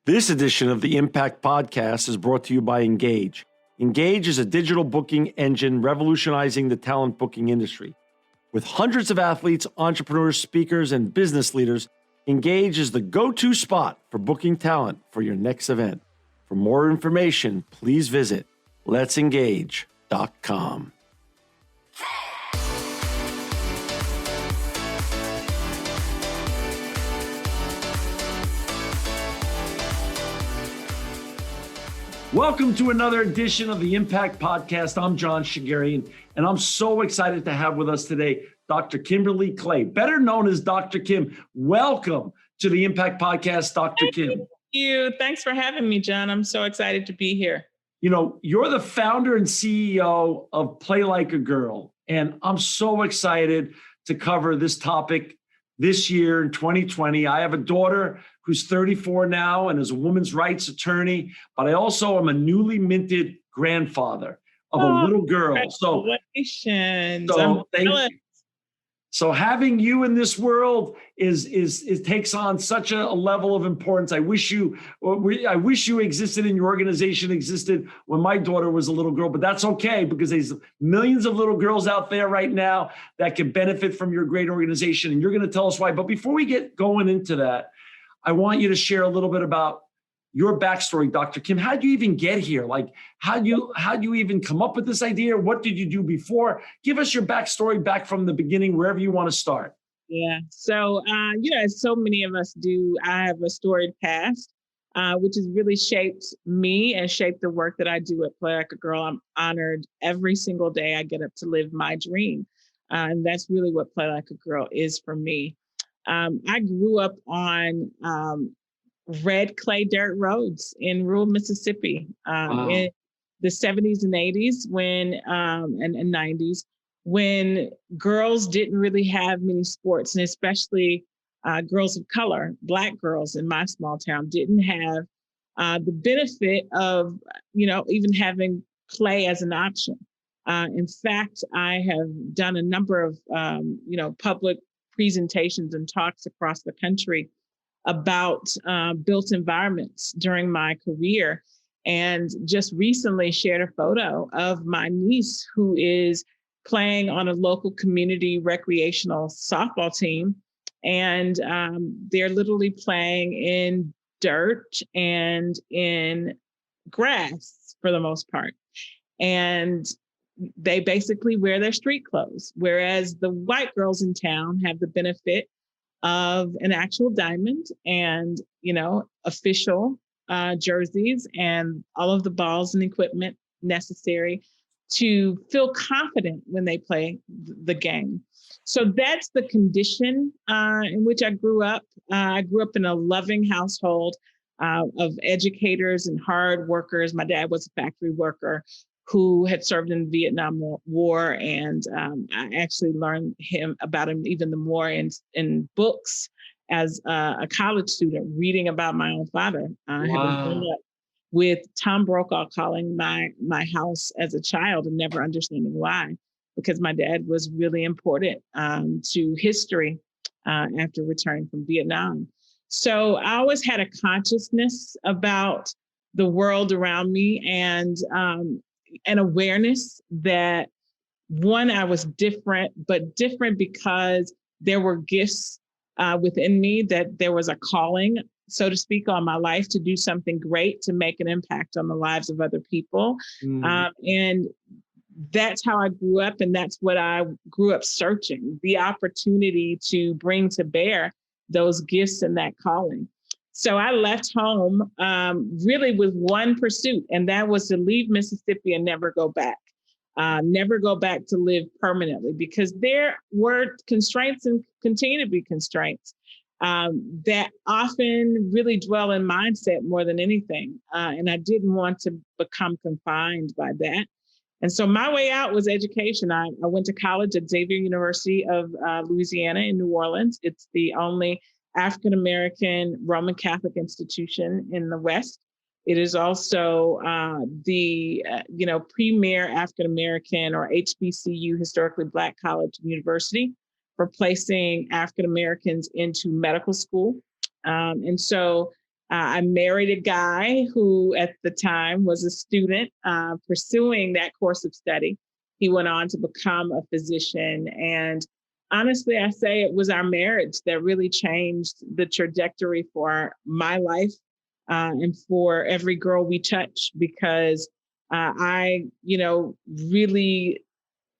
This edition of the Impact Podcast is brought to you by Engage. Engage is a digital booking engine revolutionizing the talent booking industry. With hundreds of athletes, entrepreneurs, speakers, and business leaders, Engage is the go-to spot for booking talent for your next event. For more information, please visit letsengage.com. Welcome to another edition of the Impact Podcast. I'm John Shegerian, and I'm so excited to have with us today Dr. Kimberly Clay, better known as Dr. Kim. Welcome to the Impact Podcast, Dr. Kim. Thank you. Thanks for having me, John. I'm so excited to be here. You know, you're the founder and CEO of Play Like a Girl, and I'm so excited to cover this topic this year in 2020. I have a daughter who's 34 now and is a women's rights attorney, but I also am a newly minted grandfather of a little girl. Congratulations. So having you in this world takes on such a level of importance. I wish you existed and your organization existed when my daughter was a little girl, but that's okay because there's millions of little girls out there right now that can benefit from your great organization, and you're going to tell us why. But before we get going into that, I want you to share a little bit about your backstory, Dr. Kim. How did you even get here? Like, how do you even come up with this idea? What did you do before? Give us your backstory back from the beginning, wherever you want to start. Yeah. So, as so many of us do, I have a storied past, which has really shaped me and shaped the work that I do at Play Like a Girl. I'm honored every single day I get up to live my dream. And that's really what Play Like a Girl is for me. I grew up on red clay dirt roads in rural Mississippi in the 70s and 80s and 90s, when girls didn't really have many sports, and especially girls of color, Black girls in my small town didn't have the benefit of, even having play as an option. In fact, I have done a number of, public presentations and talks across the country about built environments during my career, and just recently shared a photo of my niece who is playing on a local community recreational softball team. And they're literally playing in dirt and in grass for the most part. And they basically wear their street clothes, whereas the white girls in town have the benefit of an actual diamond and, official jerseys and all of the balls and equipment necessary to feel confident when they play the game. So that's the condition in which I grew up. I grew up in a loving household of educators and hard workers. My dad was a factory worker who had served in the Vietnam War. And I actually learned about him even the more in books as a college student, reading about my own father. Having grown up with Tom Brokaw calling my house as a child and never understanding why, because my dad was really important to history after returning from Vietnam. So I always had a consciousness about the world around me, and an awareness that, one, I was different, but different because there were gifts within me, that there was a calling, so to speak, on my life to do something great, to make an impact on the lives of other people. And that's how I grew up. And that's what I grew up searching, the opportunity to bring to bear those gifts and that calling. So I left home really with one pursuit, and that was to leave Mississippi and never go back to live permanently, because there were constraints and continue to be constraints that often really dwell in mindset more than anything. And I didn't want to become confined by that. And so my way out was education. I went to college at Xavier University of Louisiana in New Orleans. It's the only African-American Roman Catholic institution in the West. It is also the premier African-American, or HBCU, historically Black college and university, for placing African-Americans into medical school. And so I married a guy who at the time was a student pursuing that course of study. He went on to become a physician. And honestly, I say it was our marriage that really changed the trajectory for my life and for every girl we touch, because I, really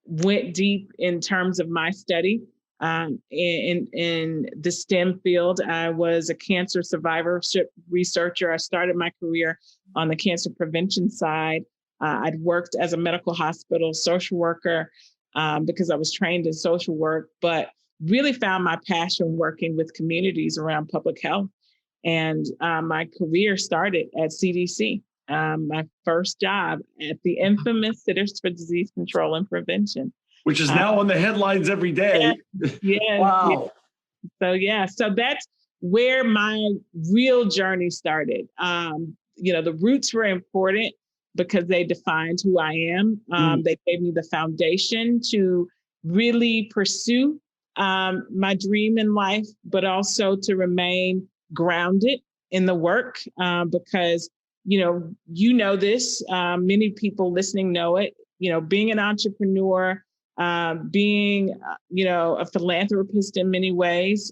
went deep in terms of my study in the STEM field. I was a cancer survivorship researcher. I started my career on the cancer prevention side. I'd worked as a medical hospital social worker because I was trained in social work, but really found my passion working with communities around public health. And my career started at CDC. My first job at the infamous Centers for Disease Control and Prevention. Which is now on the headlines every day. Yeah. Wow. So that's where my real journey started. The roots were important because they defined who I am. They gave me the foundation to really pursue my dream in life, but also to remain grounded in the work because this, many people listening know it, being an entrepreneur, being, a philanthropist in many ways,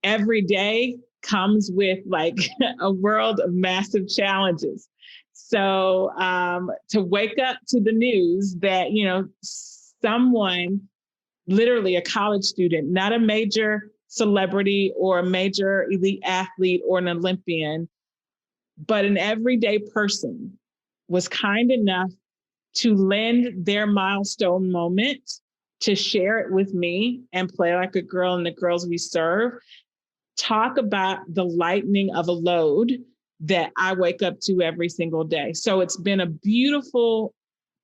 every day comes with like a world of massive challenges. So to wake up to the news that, someone, literally a college student, not a major celebrity or a major elite athlete or an Olympian, but an everyday person was kind enough to lend their milestone moment to share it with me and play like a girl and the girls we serve. Talk about the lightening of a load that I wake up to every single day. So it's been a beautiful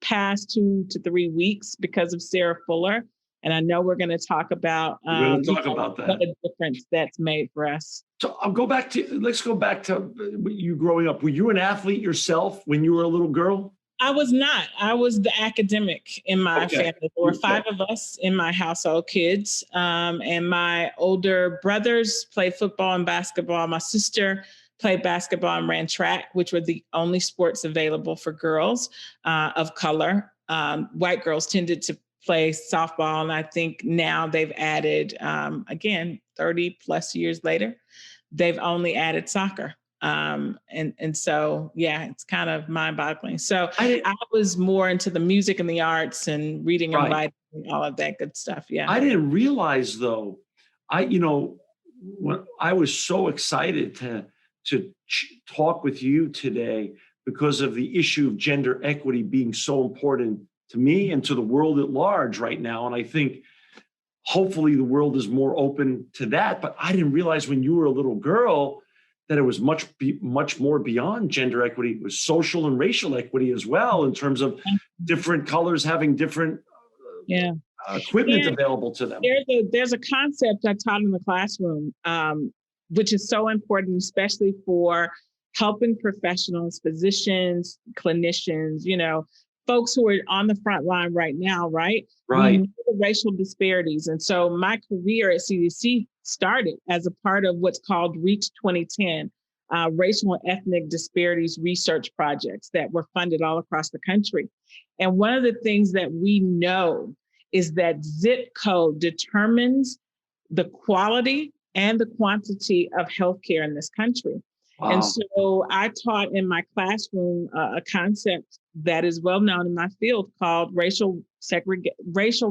past 2 to 3 weeks because of Sarah Fuller. And I know we're going to talk about, about that. What a difference that's made for us. So let's go back to you growing up. Were you an athlete yourself when you were a little girl? I was not. I was the academic in my family. There were 5 of us in my household, kids. And my older brothers played football and basketball. My sister played basketball and ran track, which were the only sports available for girls of color. White girls tended to play softball. And I think now they've added, again, 30 plus years later, they've only added soccer. And so, yeah, it's kind of mind boggling. So I was more into the music and the arts and reading and writing, all of that good stuff. Yeah. I didn't realize though, when I was so excited to talk with you today because of the issue of gender equity being so important to me and to the world at large right now. And I think hopefully the world is more open to that, but I didn't realize when you were a little girl that it was much more beyond gender equity. It was social and racial equity as well, in terms of different colors having different equipment available to them. There's a concept I taught in the classroom, which is so important, especially for helping professionals, physicians, clinicians, folks who are on the front line right now, right? Right. We know the racial disparities. And so my career at CDC started as a part of what's called Reach 2010, racial and ethnic disparities research projects that were funded all across the country. And one of the things that we know is that zip code determines the quality and the quantity of healthcare in this country. Wow. And so I taught in my classroom a concept that is well known in my field called racial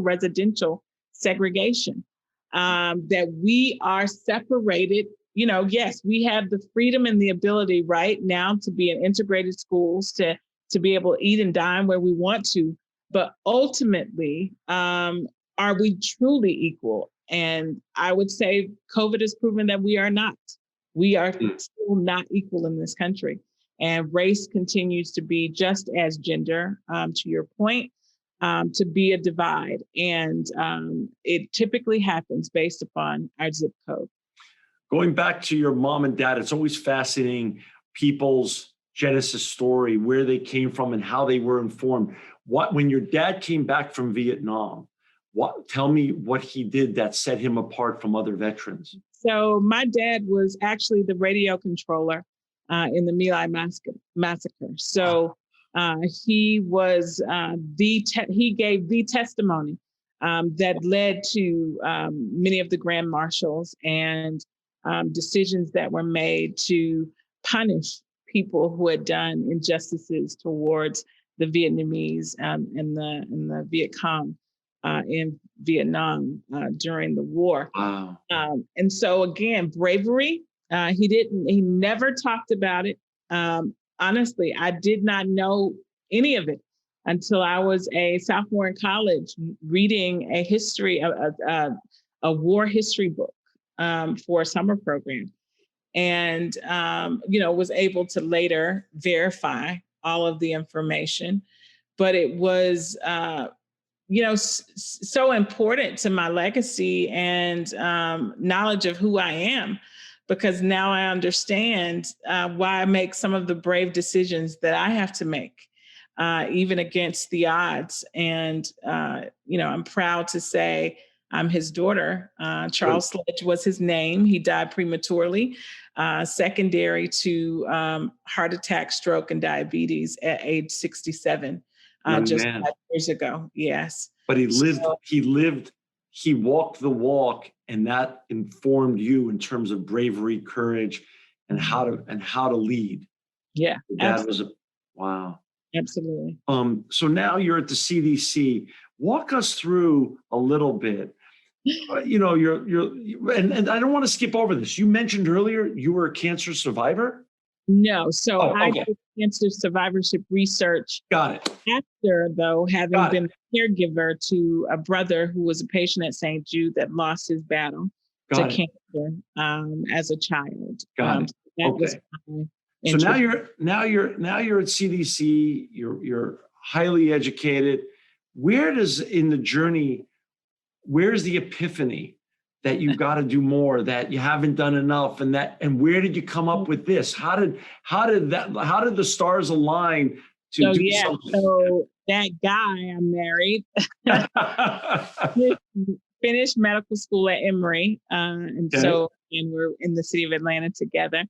residential segregation. That we are separated. Yes, we have the freedom and the ability right now to be in integrated schools, to be able to eat and dine where we want to. But ultimately, are we truly equal? And I would say COVID has proven that we are not. We are still not equal in this country. And race continues to be, just as gender, to your point, to be a divide. And it typically happens based upon our zip code. Going back to your mom and dad, it's always fascinating people's genesis story, where they came from and how they were informed. When your dad came back from Vietnam, tell me what he did that set him apart from other veterans. So my dad was actually the radio controller in the My massacre. So he was he gave the testimony that led to many of the grand marshals and decisions that were made to punish people who had done injustices towards the Vietnamese and the Viet Cong in Vietnam during the war. Wow. And so again, bravery. He never talked about it. Honestly, I did not know any of it until I was a sophomore in college, reading a history, a war history book for a summer program, and was able to later verify all of the information. But it was so important to my legacy and knowledge of who I am, because now I understand why I make some of the brave decisions that I have to make, even against the odds. And, I'm proud to say I'm his daughter. Charles Sledge was his name. He died prematurely, secondary to heart attack, stroke, and diabetes at age 67. Just 5 years ago. Yes. But he walked the walk, and that informed you in terms of bravery, courage, and how to lead. Yeah. That was wow. Absolutely. So now you're at the CDC. Walk us through a little bit. And I don't want to skip over this. You mentioned earlier you were a cancer survivor? No. So I okay. did cancer survivorship research. Got it. After, though, having been a caregiver to a brother who was a patient at St. Jude that lost his battle to cancer as a child. Got it. Okay. So now you're at CDC. You're highly educated. Where's the epiphany that you've got to do more, that you haven't done enough, and where did you come up with this? How did the stars align to do something? So that guy I married finished medical school at Emory, and we're in the city of Atlanta together.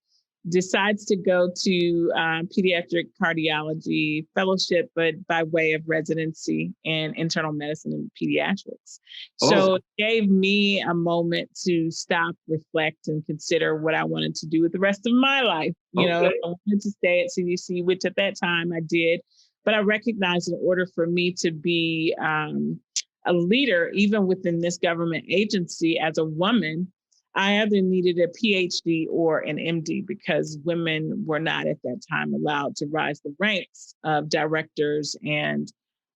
Decides to go to pediatric cardiology fellowship, but by way of residency in internal medicine and pediatrics. So it gave me a moment to stop, reflect, and consider what I wanted to do with the rest of my life. I wanted to stay at CDC, which at that time I did, but I recognized in order for me to be a leader, even within this government agency as a woman, I either needed a PhD or an MD, because women were not at that time allowed to rise the ranks of directors and,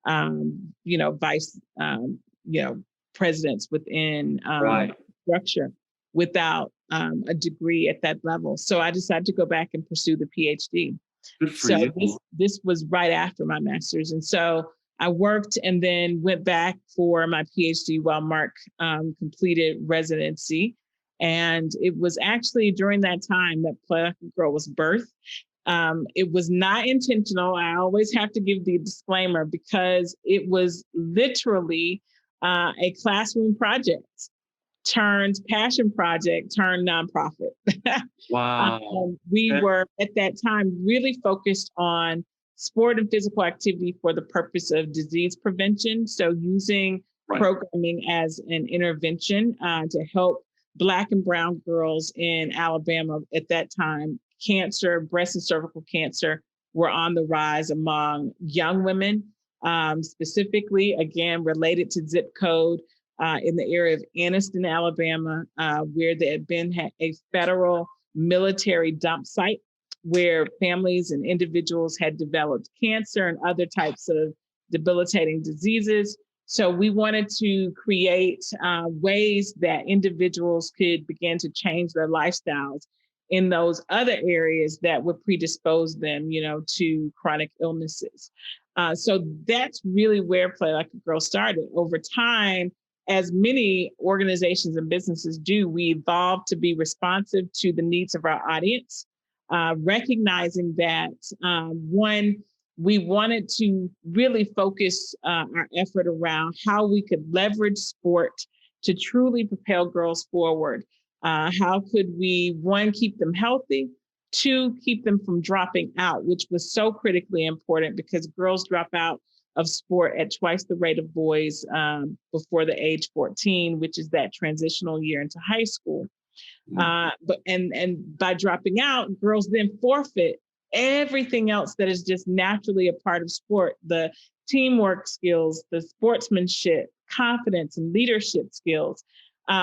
vice, presidents within structure without a degree at that level. So I decided to go back and pursue the PhD. Good for you. This was right after my master's. And so I worked and then went back for my PhD while Mark completed residency. And it was actually during that time that Play Like a Girl was birthed. It was not intentional. I always have to give the disclaimer, because it was literally a classroom project turned passion project turned nonprofit. Wow. We were at that time really focused on sport and physical activity for the purpose of disease prevention. So using programming as an intervention to help Black and brown girls in Alabama at that time. Cancer, breast and cervical cancer were on the rise among young women, specifically, again, related to zip code in the area of Anniston, Alabama, where there had been a federal military dump site where families and individuals had developed cancer and other types of debilitating diseases. So we wanted to create ways that individuals could begin to change their lifestyles in those other areas that would predispose them, to chronic illnesses. So that's really where Play Like a Girl started. Over time, as many organizations and businesses do, we evolved to be responsive to the needs of our audience, recognizing that one, we wanted to really focus our effort around how we could leverage sport to truly propel girls forward. How could we, one, keep them healthy, two, keep them from dropping out, which was so critically important because girls drop out of sport at twice the rate of boys before the age 14, which is that transitional year into high school. But by dropping out, girls then forfeit everything else that is just naturally a part of sport: the teamwork skills, the sportsmanship, confidence, and leadership skills,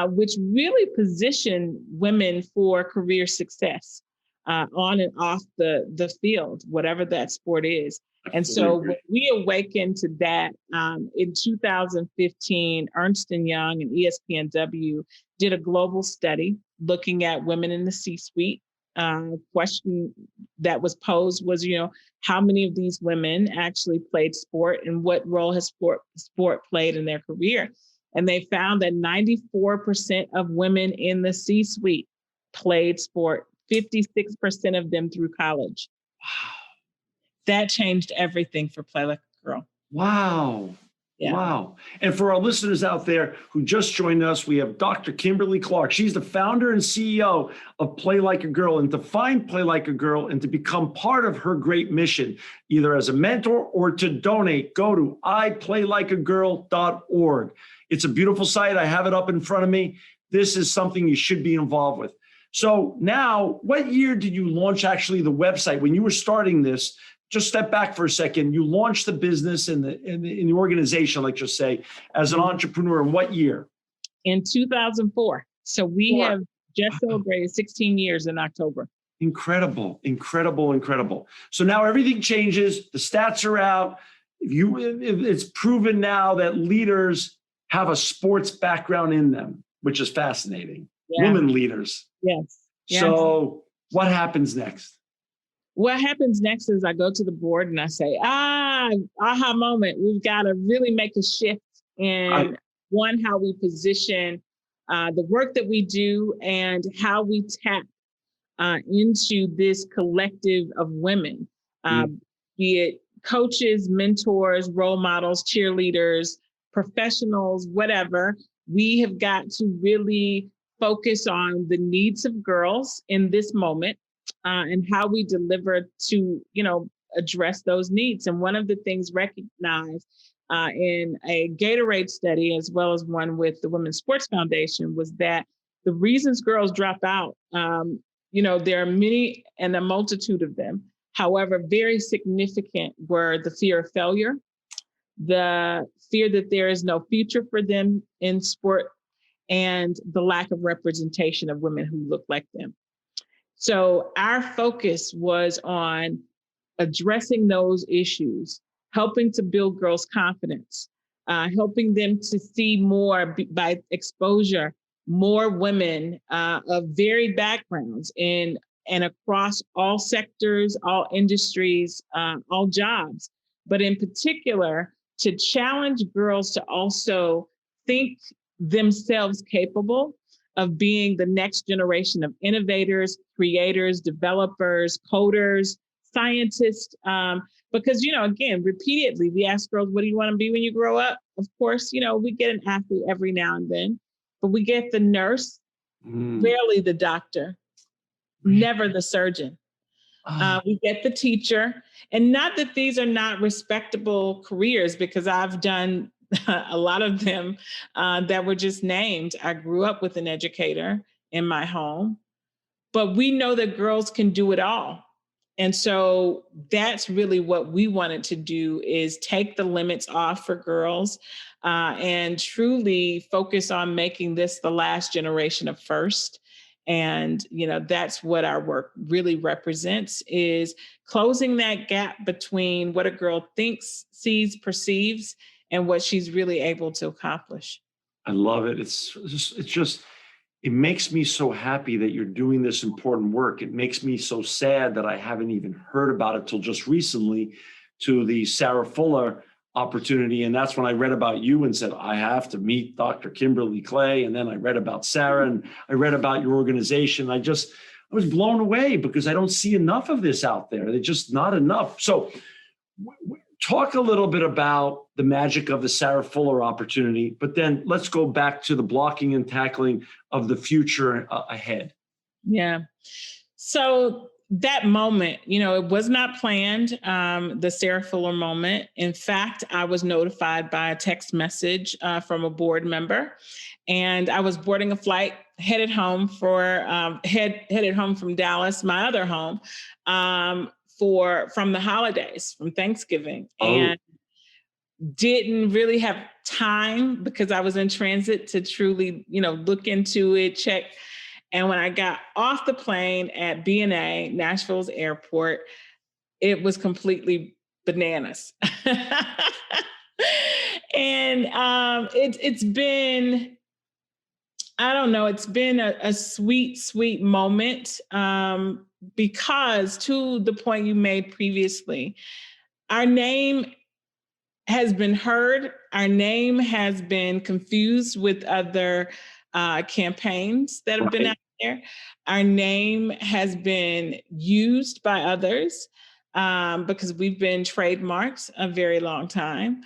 which really position women for career success on and off the field, whatever that sport is. And so when we awakened to that in 2015, Ernst & Young and ESPNW did a global study looking at women in the C-suite. Question that was posed was, how many of these women actually played sport and what role has sport played in their career? And they found that 94% of women in the C-suite played sport, 56% of them through college. Wow. That changed everything for Play Like a Girl. Wow. Yeah. Wow. And for our listeners out there who just joined us, we have Dr. Kimberly Clark. She's the founder and CEO of Play Like a Girl. And to find Play Like a Girl and to become part of her great mission, either as a mentor or to donate, go to iplaylikeagirl.org. It's a beautiful site. I have it up in front of me. This is something you should be involved with. So now, what year did you launch actually the website? When you were starting this, just step back for a second. You launched the business in the organization, let's just say, as an entrepreneur in what year? In 2004. So we have just celebrated 16 years in October. Incredible, incredible, incredible. So now everything changes. The stats are out. It's proven now that leaders have a sports background in them, which is fascinating. Yeah. Women leaders. Yes. So what happens next? What happens next is I go to the board and I say, aha moment. We've got to really make a shift in how we position the work that we do and how we tap into this collective of women, be it coaches, mentors, role models, cheerleaders, professionals, whatever. We have got to really focus on the needs of girls in this moment. And how we deliver to, address those needs. And one of the things recognized in a Gatorade study, as well as one with the Women's Sports Foundation, was that the reasons girls drop out, there are many and a multitude of them. However, very significant were the fear of failure, the fear that there is no future for them in sport, and the lack of representation of women who look like them. So our focus was on addressing those issues, helping to build girls' confidence, helping them to see more by exposure, more women of varied backgrounds and across all sectors, all industries, all jobs, but in particular to challenge girls to also think themselves capable of being the next generation of innovators, creators, developers, coders, scientists. Because, again, repeatedly, we ask girls, what do you want to be when you grow up? Of course, we get an athlete every now and then, but we get the nurse, rarely the doctor, never the surgeon. We get the teacher. And not that these are not respectable careers, because I've done a lot of them that were just named. I grew up with an educator in my home, but we know that girls can do it all. And so that's really what we wanted to do, is take the limits off for girls and truly focus on making this the last generation of first. And, that's what our work really represents, is closing that gap between what a girl thinks, sees, perceives, and what she's really able to accomplish. I love it. It makes me so happy that you're doing this important work. It makes me so sad that I haven't even heard about it till just recently, to the Sarah Fuller opportunity. And that's when I read about you and said, I have to meet Dr. Kimberly Clay. And then I read about Sarah and I read about your organization. I was blown away because I don't see enough of this out there. There's just not enough. So talk a little bit about the magic of the Sarah Fuller opportunity, but then let's go back to the blocking and tackling of the future ahead. Yeah. So that moment, it was not planned, the Sarah Fuller moment. In fact, I was notified by a text message from a board member, and I was boarding a flight headed home headed home from Dallas, my other home, from the holidays, from Thanksgiving. And didn't really have time because I was in transit to truly, look into it, check. And when I got off the plane at BNA, Nashville's airport, it was completely bananas. And it's been, I don't know, it's been a sweet, sweet moment, because to the point you made previously, our name has been heard. Our name has been confused with other campaigns that have been out there. Our name has been used by others because we've been trademarks a very long time.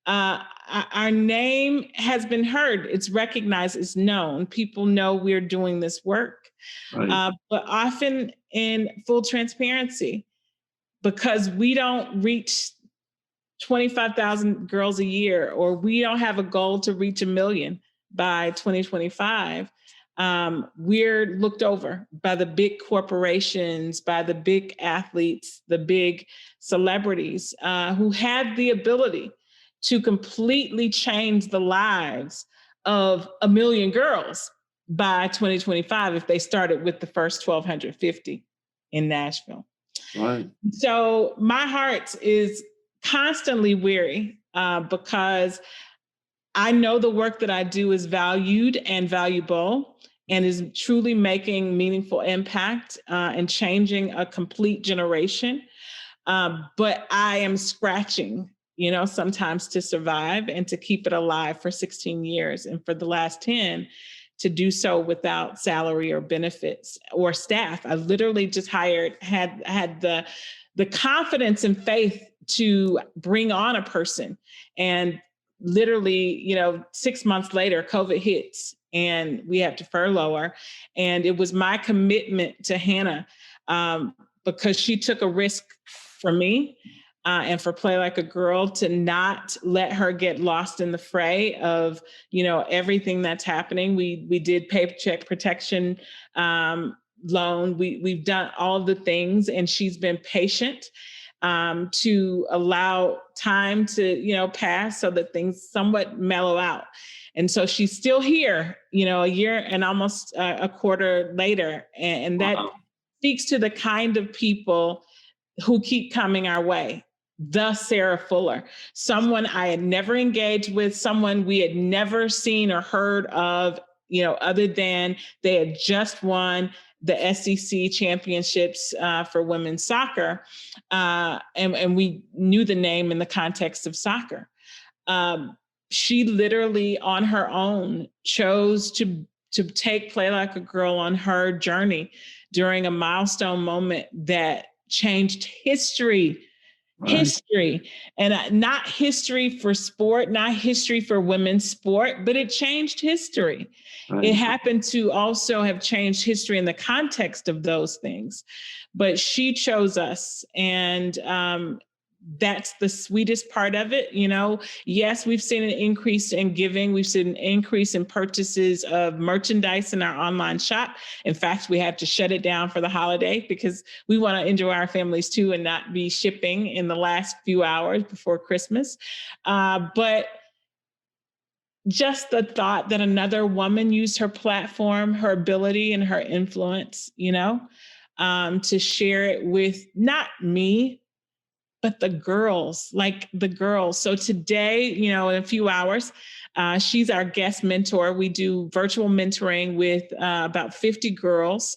Our name has been heard. It's recognized. It's known. People know we're doing this work, but often in full transparency, because we don't reach 25,000 girls a year, or we don't have a goal to reach 1 million by 2025. We're looked over by the big corporations, by the big athletes, the big celebrities who have the ability to completely change the lives of 1 million girls by 2025 if they started with the first 1,250 in Nashville. Right. So my heart is constantly weary because I know the work that I do is valued and valuable and is truly making meaningful impact and changing a complete generation. But I am scratching, sometimes to survive and to keep it alive for 16 years. And for the last 10, to do so without salary or benefits or staff. I literally just had the confidence and faith to bring on a person. And literally, 6 months later, COVID hits and we have to furlough her. And it was my commitment to Hannah because she took a risk for me and for Play Like a Girl, to not let her get lost in the fray of, everything that's happening. We did paycheck protection loan. We've done all of the things, and she's been patient to allow time to, pass so that things somewhat mellow out. And so she's still here, a year and almost a quarter later. And that speaks to the kind of people who keep coming our way. The Sarah Fuller, someone I had never engaged with, someone we had never seen or heard of, other than they had just won the SEC championships for women's soccer. And we knew the name in the context of soccer. She literally on her own chose to take Play Like a Girl on her journey during a milestone moment that changed history. Right. History, and not history for sport, not history for women's sport, but it changed history. Right. It happened to also have changed history in the context of those things. But she chose us, and that's the sweetest part of it. Yes, we've seen an increase in giving. We've seen an increase in purchases of merchandise in our online shop. In fact, we had to shut it down for the holiday because we want to enjoy our families too and not be shipping in the last few hours before Christmas. But just the thought that another woman used her platform, her ability and her influence, to share it with not me, but the girls. So today, in a few hours, she's our guest mentor. We do virtual mentoring with about 50 girls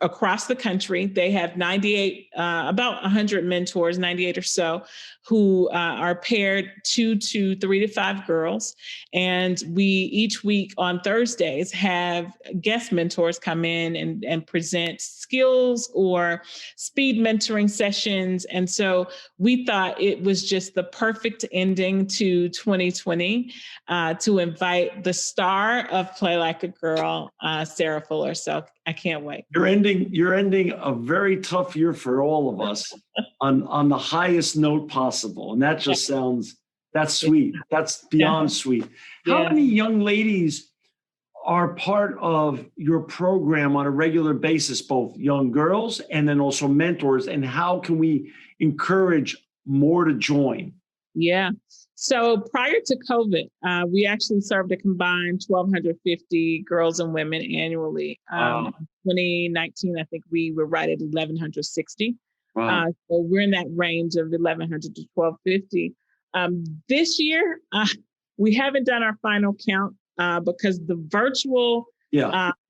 across the country. They have 98, about 100 mentors, 98 or so, who are paired 2 to 3 to 5 girls. And we each week on Thursdays have guest mentors come in and present skills or speed mentoring sessions. And so we thought it was just the perfect ending to 2020 to invite the star of Play Like a Girl, Sarah Fuller. So I can't wait. You're ending a very tough year for all of us on the highest note possible. And that just sounds, that's sweet. That's beyond sweet. How many young ladies are part of your program on a regular basis, both young girls and then also mentors? And how can we encourage more to join? Yeah. So prior to COVID, we actually served a combined 1,250 girls and women annually. In 2019, I think we were right at 1,160. Wow. So we're in that range of 1,100 to 1,250. This year, we haven't done our final count because the virtual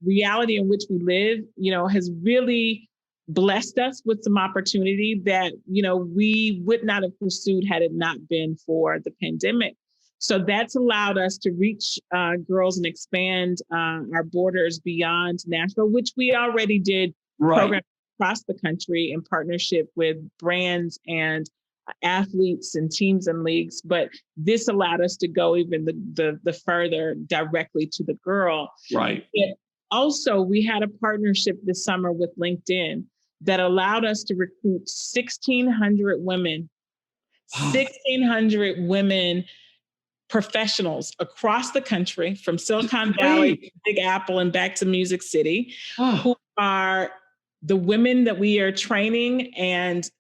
reality in which we live, has really blessed us with some opportunity that, we would not have pursued had it not been for the pandemic. So that's allowed us to reach girls and expand our borders beyond Nashville, which we already did programs across the country in partnership with brands and athletes and teams and leagues. But this allowed us to go even the further directly to the girl. Right. Also, we had a partnership this summer with LinkedIn that allowed us to recruit 1,600 women, 1,600 women professionals across the country, from Silicon Valley to Big Apple and back to Music City, who are the women that we are training and,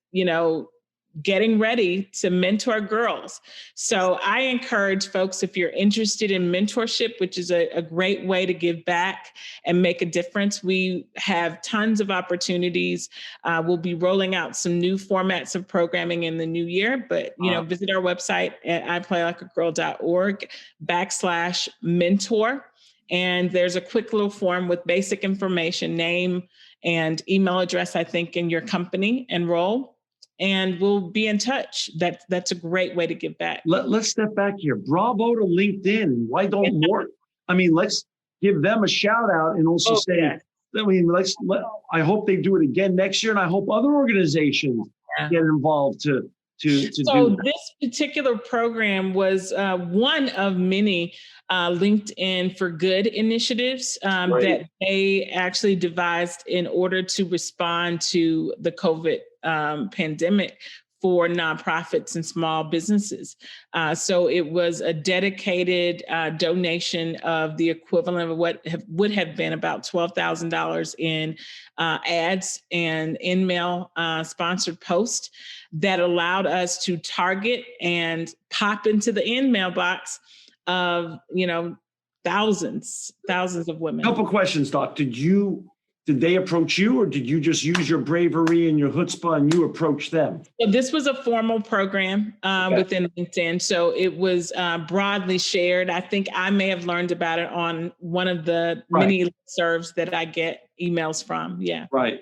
getting ready to mentor girls. So I encourage folks, if you're interested in mentorship, which is a great way to give back and make a difference, we have tons of opportunities. We'll be rolling out some new formats of programming in the new year, but visit our website at iplaylikeagirl.org/mentor. And there's a quick little form with basic information, name and email address, I think, in your company, enroll. And we'll be in touch. That's a great way to give back. Let's step back here. Bravo to LinkedIn. Why don't more? I mean, let's give them a shout out and also I hope they do it again next year. And I hope other organizations get involved to do that. This particular program was one of many LinkedIn for Good initiatives that they actually devised in order to respond to the COVID pandemic for nonprofits and small businesses. So it was a dedicated donation of the equivalent of what would have been about $12,000 in ads and in-mail sponsored posts that allowed us to target and pop into the in-mail box of, thousands of women. Couple questions, Doc. Did they approach you, or did you just use your bravery and your chutzpah and you approach them? So this was a formal program within LinkedIn. So it was broadly shared. I think I may have learned about it on one of the many serves that I get emails from. Yeah. Right.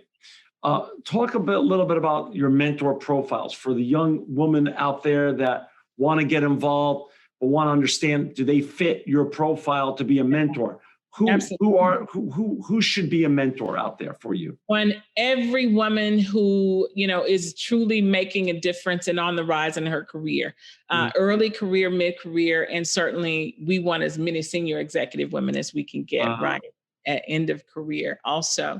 Talk a little bit about your mentor profiles for the young woman out there that want to get involved, but want to understand, do they fit your profile to be a mentor? Who should be a mentor out there for you? On every woman who, is truly making a difference and on the rise in her career, early career, mid-career, and certainly we want as many senior executive women as we can get, right? At end of career also.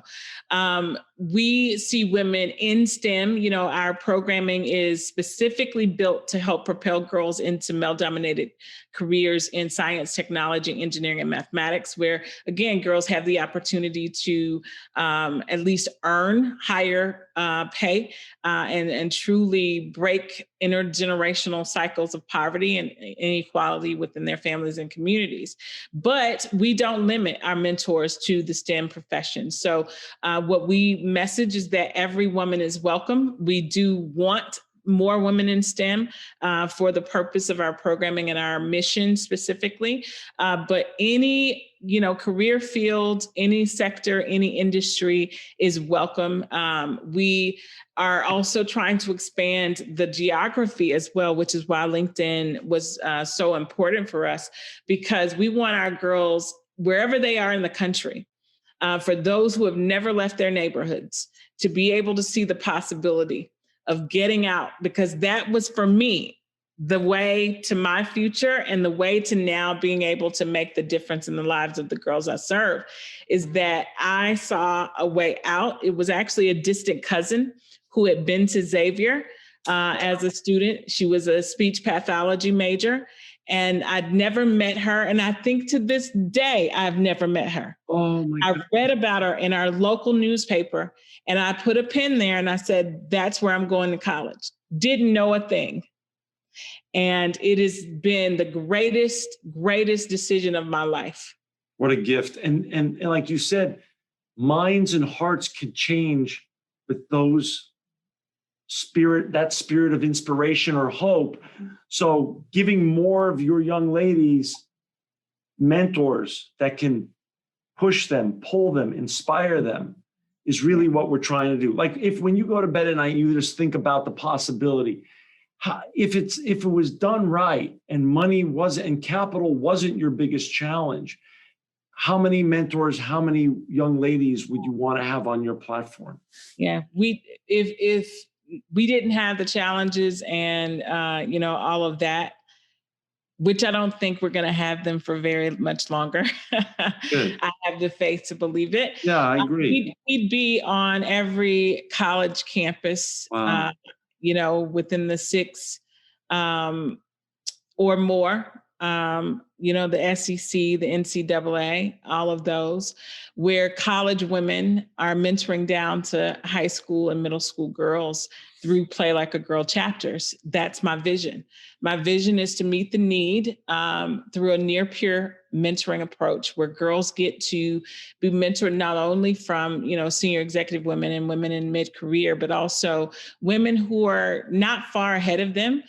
We see women in STEM, our programming is specifically built to help propel girls into male-dominated careers in science, technology, engineering, and mathematics, where, again, girls have the opportunity to at least earn higher pay and truly break intergenerational cycles of poverty and inequality within their families and communities. But we don't limit our mentors to the STEM professions. So what we message is that every woman is welcome. We do want more women in STEM for the purpose of our programming and our mission specifically. But any career field, any sector, any industry is welcome. We are also trying to expand the geography as well, which is why LinkedIn was so important for us, because we want our girls, wherever they are in the country, for those who have never left their neighborhoods, to be able to see the possibility of getting out, because that was for me the way to my future and the way to now being able to make the difference in the lives of the girls I serve, is that I saw a way out. It was actually a distant cousin who had been to Xavier as a student. She was a speech pathology major, and I'd never met her. And I think to this day, I've never met her. Oh my I God. read about her in our local newspaper, and I put a pin there and I said, that's where I'm going to college. Didn't know a thing. And it has been the greatest decision of my life. What a gift. And like you said, minds and hearts can change with that spirit of inspiration or hope. So giving more of your young ladies mentors that can push them, pull them, inspire them is really what we're trying to do. Like when you go to bed at night, you just think about the possibility. If it was done right and money wasn't, and capital wasn't your biggest challenge, how many mentors, how many young ladies would you want to have on your platform? Yeah, if we didn't have the challenges and all of that, which I don't think we're going to have them for very much longer. Good. I have the faith to believe it. Yeah, I agree. We'd be on every college campus. Wow. Within the 6 or more, the SEC, the NCAA, all of those, where college women are mentoring down to high school and middle school girls through Play Like a Girl chapters. That's my vision. My vision is to meet the need through a near peer mentoring approach, where girls get to be mentored not only from, senior executive women and women in mid-career, but also women who are not far ahead of them.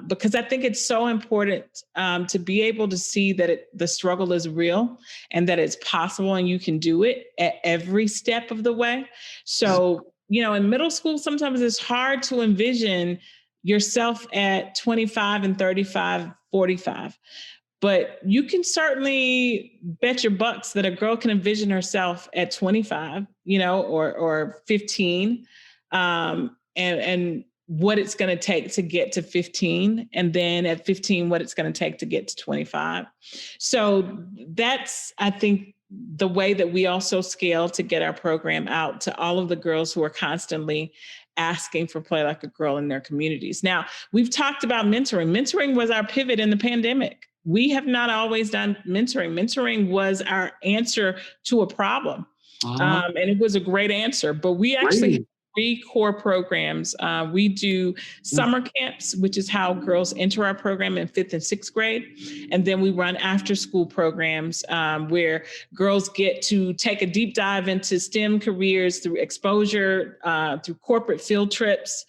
Because I think it's so important to be able to see that the struggle is real and that it's possible and you can do it at every step of the way. So, in middle school, sometimes it's hard to envision yourself at 25 and 35, 45. But you can certainly bet your bucks that a girl can envision herself at 25, or 15, and what it's going to take to get to 15. And then at 15, what it's going to take to get to 25. So that's, I think, the way that we also scale to get our program out to all of the girls who are constantly asking for Play Like a Girl in their communities. Now, we've talked about mentoring. Mentoring was our pivot in the pandemic. We have not always done mentoring. Mentoring was our answer to a problem. And it was a great answer, but we actually have 3 core programs. We do summer camps, which is how girls enter our program in 5th and 6th grade. And then we run after school programs where girls get to take a deep dive into STEM careers through exposure, through corporate field trips.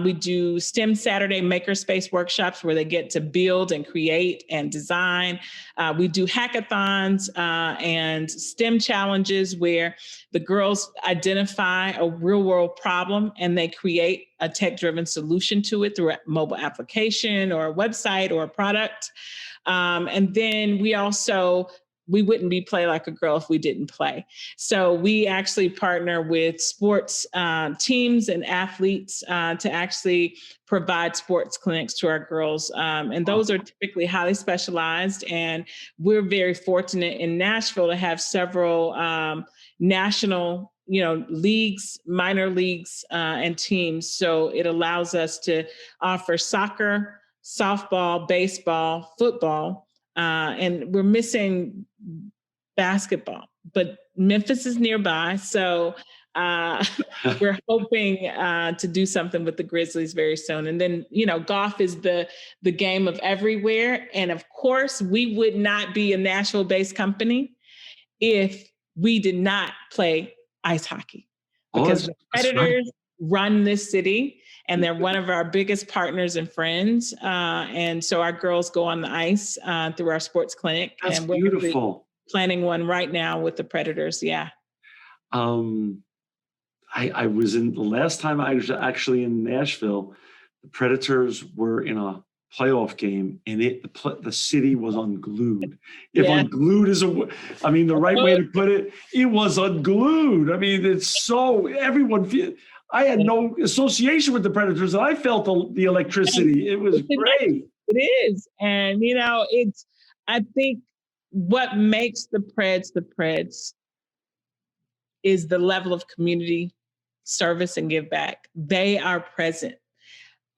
We do STEM Saturday makerspace workshops where they get to build and create and design. We do hackathons and STEM challenges where the girls identify a real world problem and they create a tech-driven solution to it through a mobile application or a website or a product. And then we wouldn't be Play Like a Girl if we didn't play. So we actually partner with sports teams and athletes to actually provide sports clinics to our girls. And those are typically highly specialized. And we're very fortunate in Nashville to have several national leagues, minor leagues, and teams. So it allows us to offer soccer, softball, baseball, football, and we're missing basketball, but Memphis is nearby. So we're hoping to do something with the Grizzlies very soon. And then, golf is the game of everywhere. And of course, we would not be a Nashville-based company if we did not play ice hockey, because the Predators run this city and they're one of our biggest partners and friends. And so our girls go on the ice through our sports clinic. That's and we're beautiful. planning one right now with the Predators. Yeah. Um, I was the last time I was actually in Nashville, the Predators were in a playoff game and the city was unglued. If Yeah. unglued is the right way to put it, it was unglued. I mean, it's so I had no association with the Predators and I felt the electricity. It was great. It is. And, I think what makes the Preds is the level of community service and give back. They are present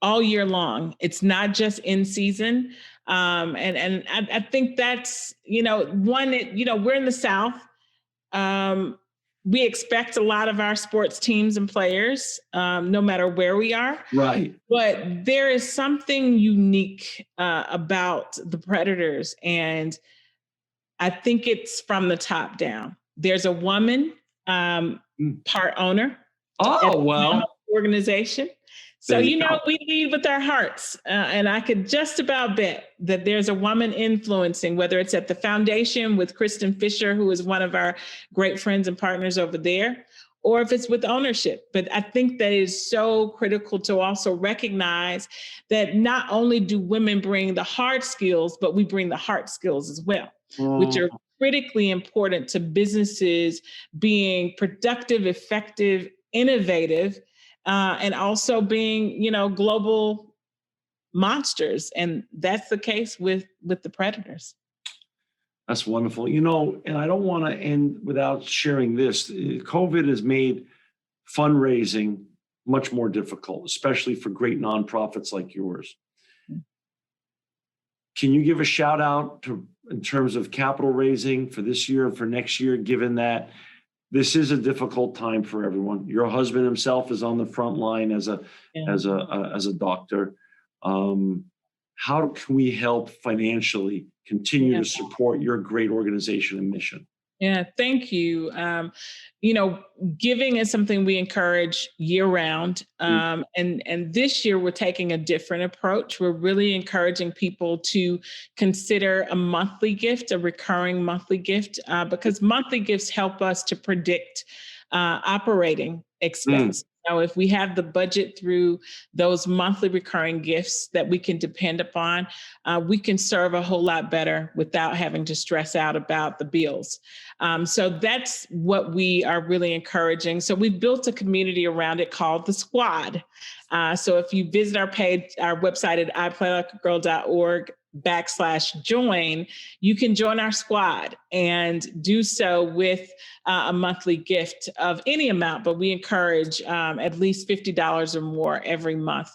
all year long. It's not just in season. And I think that's, we're in the South. We expect a lot of our sports teams and players, no matter where we are. Right. But there is something unique about the Predators. And I think it's from the top down. There's a woman, part owner. Oh, well. Organization. So, we lead with our hearts. And I could just about bet that there's a woman influencing, whether it's at the foundation with Kristen Fisher, who is one of our great friends and partners over there, or if it's with ownership. But I think that is so critical to also recognize that not only do women bring the hard skills, but we bring the heart skills as well, which are critically important to businesses being productive, effective, innovative, and also being, global monsters. And that's the case with the Predators. That's wonderful. And I don't want to end without sharing this. COVID has made fundraising much more difficult, especially for great nonprofits like yours. Can you give a shout out in terms of capital raising for this year and for next year, given that this is a difficult time for everyone? Your husband himself is on the front line as a doctor. How can we help financially continue to support your great organization and mission? Yeah, thank you. Giving is something we encourage year round. And this year we're taking a different approach. We're really encouraging people to consider a monthly gift, a recurring monthly gift, because monthly gifts help us to predict operating expense. Now, if we have the budget through those monthly recurring gifts that we can depend upon, we can serve a whole lot better without having to stress out about the bills. So that's what we are really encouraging. So we've built a community around it called the Squad. So if you visit our website at iplaylikeagirl.org/join, you can join our squad and do so with a monthly gift of any amount, but we encourage at least $50 or more every month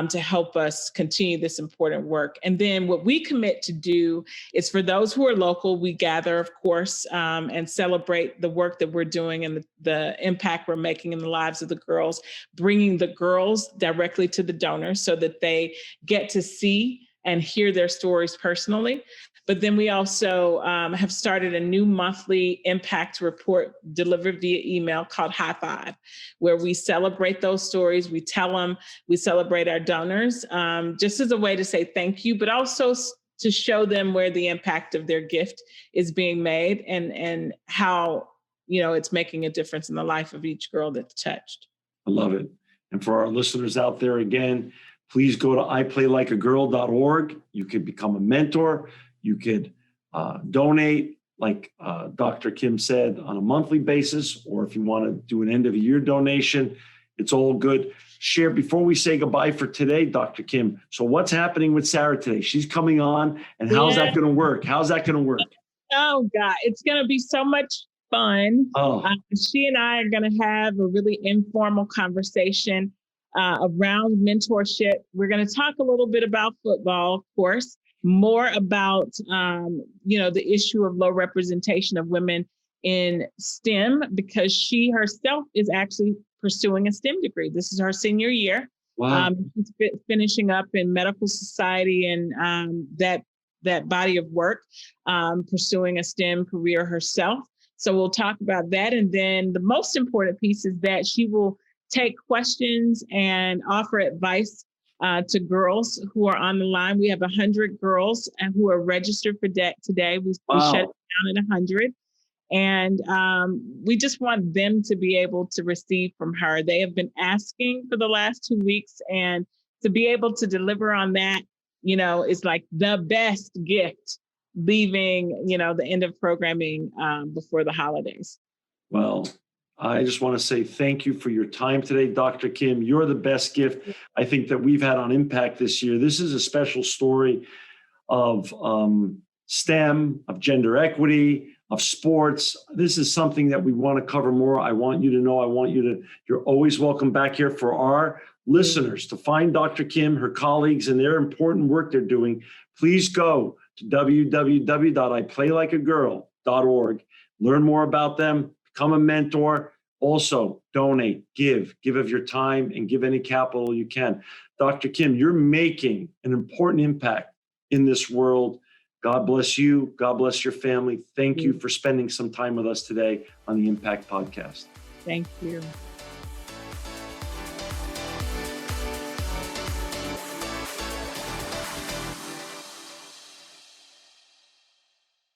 to help us continue this important work. And then what we commit to do is, for those who are local, we gather, of course, and celebrate the work that we're doing and the impact we're making in the lives of the girls, bringing the girls directly to the donors so that they get to see and hear their stories personally. But then we also have started a new monthly impact report delivered via email called High Five, where we celebrate those stories. We tell them, we celebrate our donors, just as a way to say thank you, but also to show them where the impact of their gift is being made and how, it's making a difference in the life of each girl that's touched. I love it. And for our listeners out there, again, please go to iplaylikeagirl.org. You could become a mentor. You could donate, like Dr. Kim said, on a monthly basis, or if you want to do an end of the year donation, it's all good. Share before we say goodbye for today, Dr. Kim. So what's happening with Sarah today? She's coming on, and how's that going to work? How's that going to work? Oh God, it's going to be so much fun. She and I are going to have a really informal conversation around mentorship. We're going to talk a little bit about football, of course, more about, the issue of low representation of women in STEM, because she herself is actually pursuing a STEM degree. This is her senior year. Wow. She's finishing up in medical society and that body of work, pursuing a STEM career herself. So we'll talk about that. And then the most important piece is that she will take questions and offer advice to girls who are on the line. We have 100 girls and who are registered for debt today. We shut it down at 100. And we just want them to be able to receive from her. They have been asking for the last 2 weeks, and to be able to deliver on that, is like the best gift leaving, the end of programming before the holidays. Well, I just want to say thank you for your time today, Dr. Kim. You're the best gift I think that we've had on Impact this year. This is a special story of STEM, of gender equity, of sports. This is something that we want to cover more. I want you to know, you're always welcome back here. For our listeners to find Dr. Kim, her colleagues, and their important work they're doing, please go to www.iplaylikeagirl.org. Learn more about them, become a mentor. Also, donate, give of your time, and give any capital you can. Dr. Kim, you're making an important impact in this world. God bless you. God bless your family. Thank you for spending some time with us today on the Impact Podcast. Thank you.